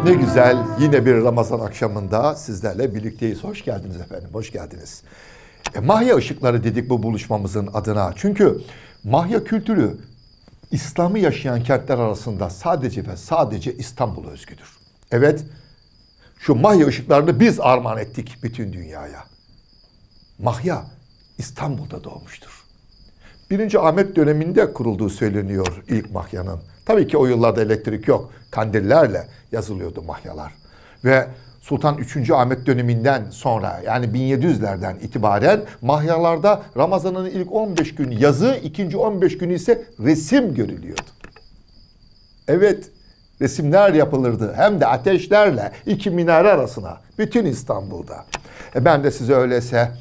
Ne güzel, yine bir Ramazan akşamında sizlerle birlikteyiz. Hoş geldiniz efendim, hoş geldiniz. Mahya ışıkları dedik bu buluşmamızın adına. Çünkü Mahya kültürü İslam'ı yaşayan kentler arasında sadece ve sadece İstanbul'a özgüdür. Evet, şu Mahya ışıklarını biz armağan ettik bütün dünyaya. Mahya İstanbul'da doğmuştur. 1. Ahmet döneminde kurulduğu söyleniyor ilk Mahya'nın. Tabii ki o yıllarda elektrik yok. Kandillerle yazılıyordu mahyalar. Ve Sultan 3. Ahmet döneminden sonra yani 1700'lerden itibaren mahyalarda Ramazan'ın ilk 15 gün yazı, ikinci 15 günü ise resim görülüyordu. Evet, resimler yapılırdı. Hem de ateşlerle iki minare arasına. Bütün İstanbul'da. Ben de size öyleyse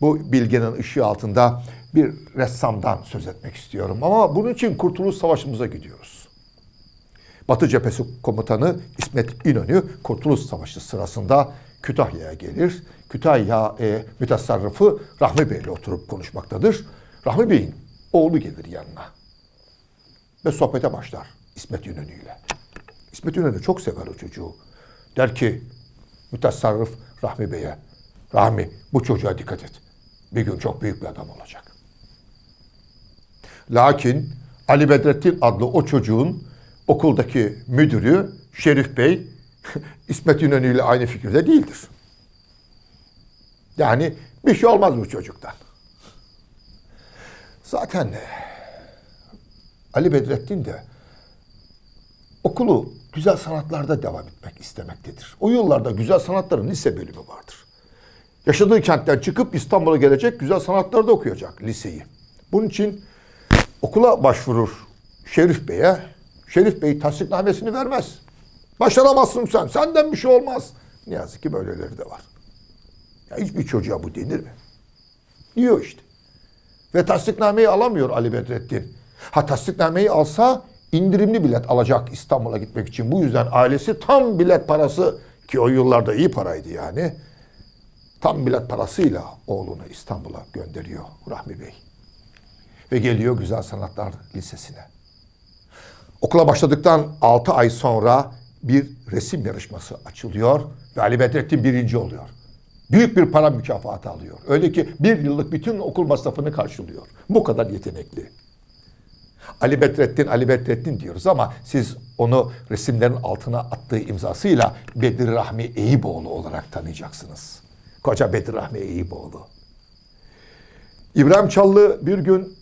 bu bilginin ışığı altında bir ressamdan söz etmek istiyorum. Ama bunun için Kurtuluş Savaşı'mıza gidiyoruz. Batı Cephesi Komutanı İsmet İnönü Kurtuluş Savaşı sırasında Kütahya'ya gelir. Kütahya mütasarrıfı Rahmi Bey ile oturup konuşmaktadır. Rahmi Bey'in oğlu gelir yanına ve sohbete başlar İsmet İnönü ile. İsmet İnönü çok sever o çocuğu. Der ki mütasarrıf Rahmi Bey'e, Rahmi bu çocuğa dikkat et. Bir gün çok büyük bir adam olacak. Lakin Ali Bedrettin adlı o çocuğun okuldaki müdürü Şerif Bey İsmet İnönü ile aynı fikirde değildir. Yani bir şey olmaz bu çocuktan. Zaten Ali Bedrettin de okulu güzel sanatlarda devam etmek istemektedir. O yıllarda güzel sanatların lise bölümü vardır. Yaşadığı kentten çıkıp İstanbul'a gelecek, güzel sanatlarda okuyacak liseyi. Bunun için okula başvurur Şerif Bey'e. Şerif Bey tasdiknamesini vermez. Başaramazsın sen, senden bir şey olmaz. Ne yazık ki böyleleri de var. Ya hiçbir çocuğa bu denir mi? Diyor işte. Ve tasdiknameyi alamıyor Ali Bedrettin. Ha tasdiknameyi alsa indirimli bilet alacak İstanbul'a gitmek için. Bu yüzden ailesi tam bilet parası, ki o yıllarda iyi paraydı yani, tam bilet parasıyla oğlunu İstanbul'a gönderiyor Rahmi Bey. Ve geliyor Güzel Sanatlar Lisesi'ne. Okula başladıktan 6 ay sonra bir resim yarışması açılıyor ve Ali Bedrettin birinci oluyor. Büyük bir para mükafatı alıyor. Öyle ki bir yıllık bütün okul masrafını karşılıyor. Bu kadar yetenekli. Ali Bedrettin diyoruz ama siz onu resimlerin altına attığı imzasıyla Bedir Rahmi Eyüboğlu olarak tanıyacaksınız. Koca Bedir Rahmi Eyüboğlu. İbrahim Çallı bir gün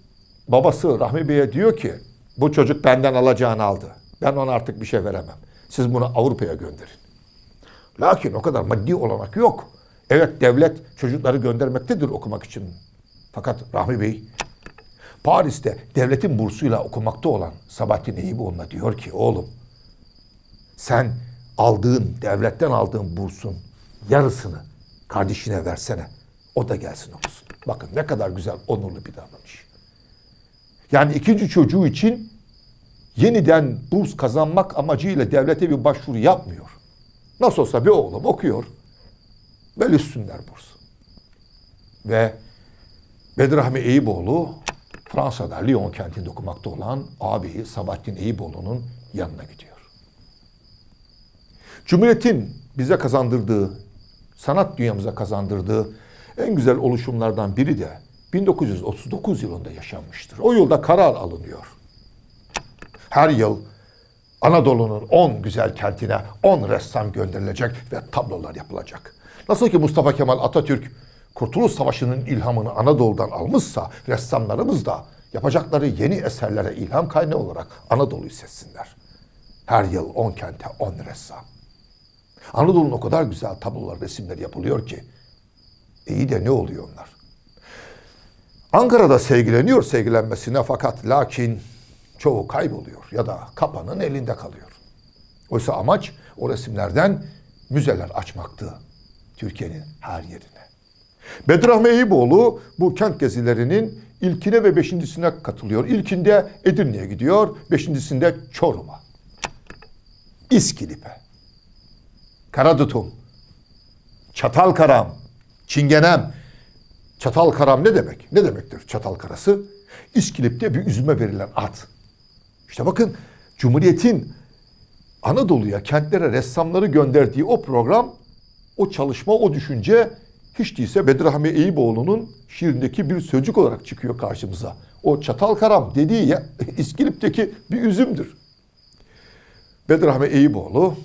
babası Rahmi Bey'e diyor ki bu çocuk benden alacağını aldı. Ben ona artık bir şey veremem. Siz bunu Avrupa'ya gönderin. Lakin o kadar maddi olanak yok. Evet devlet çocukları göndermektedir okumak için. Fakat Rahmi Bey Paris'te devletin bursuyla okumakta olan Sabahattin Eyüboğlu'na diyor ki oğlum sen devletten aldığın bursun yarısını kardeşine versene. O da gelsin okusun. Bakın ne kadar güzel, onurlu bir davranış. Yani ikinci çocuğu için yeniden burs kazanmak amacıyla devlete bir başvuru yapmıyor. Nasıl olsa bir oğlum okuyor. Bölüşsünler bursu. Ve Bedir Rahmi Eyüboğlu Fransa'da Lyon kentinde okumakta olan ağabeyi Sabahattin Eyüboğlu'nun yanına gidiyor. Cumhuriyet'in bize kazandırdığı, sanat dünyamıza kazandırdığı en güzel oluşumlardan biri de 1939 yılında yaşanmıştır. O yılda karar alınıyor. Her yıl Anadolu'nun 10 güzel kentine 10 ressam gönderilecek ve tablolar yapılacak. Nasıl ki Mustafa Kemal Atatürk Kurtuluş Savaşı'nın ilhamını Anadolu'dan almışsa ressamlarımız da yapacakları yeni eserlere ilham kaynağı olarak Anadolu'yu seçsinler. Her yıl 10 kente 10 ressam. Anadolu'nun o kadar güzel tablolar, resimler yapılıyor ki iyi de ne oluyor onlar? Ankara'da sergileniyor sergilenmesine fakat lakin çoğu kayboluyor ya da kapanın elinde kalıyor. Oysa amaç o resimlerden müzeler açmaktı Türkiye'nin her yerine. Bedir Rahmi Eyüboğlu bu kent gezilerinin ilkine ve beşincisine katılıyor. İlkinde Edirne'ye gidiyor, beşincisinde Çorum'a, İskilip'e, Karadutum, Çatalkaram, Çingenem. Çatalkaram ne demek? Ne demektir Çatalkarası? İskilip'te bir üzüme verilen ad. İşte bakın Cumhuriyet'in Anadolu'ya, kentlere ressamları gönderdiği o program, o çalışma, o düşünce hiç değilse Bedirahmi Eyüboğlu'nun şiirindeki bir sözcük olarak çıkıyor karşımıza. O çatal karam dediği ya İskilip'teki bir üzümdür. Bedirahmi Eyüboğlu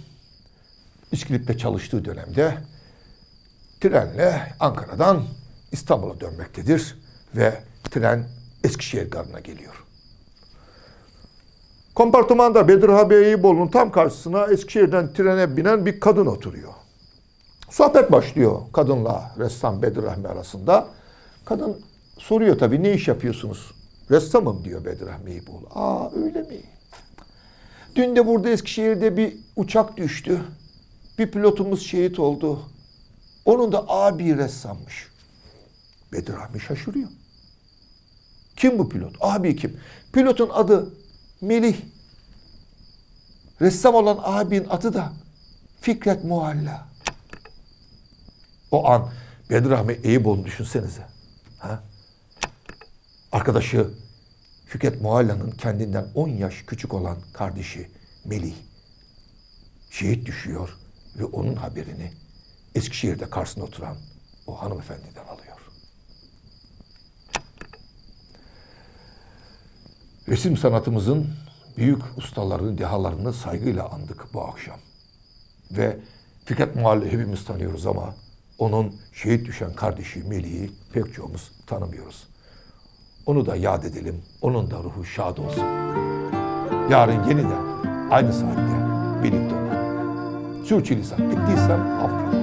İskilip'te çalıştığı dönemde trenle Ankara'dan İstanbul'a dönmektedir ve tren Eskişehir garına geliyor. Kompartımanda Bedirahmi Eyüboğlu'nun tam karşısına Eskişehir'den trene binen bir kadın oturuyor. Sohbet başlıyor kadınla ressam Bedirahmi arasında. Kadın soruyor tabii, ne iş yapıyorsunuz? Ressamım diyor Bedirahmi Eyüboğlu. Aa, öyle mi? Dün de burada Eskişehir'de bir uçak düştü. Bir pilotumuz şehit oldu. Onun da abi ressammış. Bedirahmi şaşırıyor. Kim bu pilot? Abi kim? Pilotun adı Melih. Ressam olan abinin adı da Fikret Mualla. O an Bedirahmi Eyüboğlu'nu düşünsenize. Ha? Arkadaşı Fikret Mualla'nın kendinden 10 yaş küçük olan kardeşi Melih şehit düşüyor ve onun haberini Eskişehir'de karşısında oturan o hanımefendiden alıyor. Resim sanatımızın büyük ustalarını, dehalarını saygıyla andık bu akşam. Ve Fikret Mualla'yı hepimiz tanıyoruz ama onun şehit düşen kardeşi Melih'i pek çoğumuz tanımıyoruz. Onu da yad edelim, onun da ruhu şad olsun. Yarın yeniden aynı saatte birlikte olalım. Sürçülisan ettiysem affola.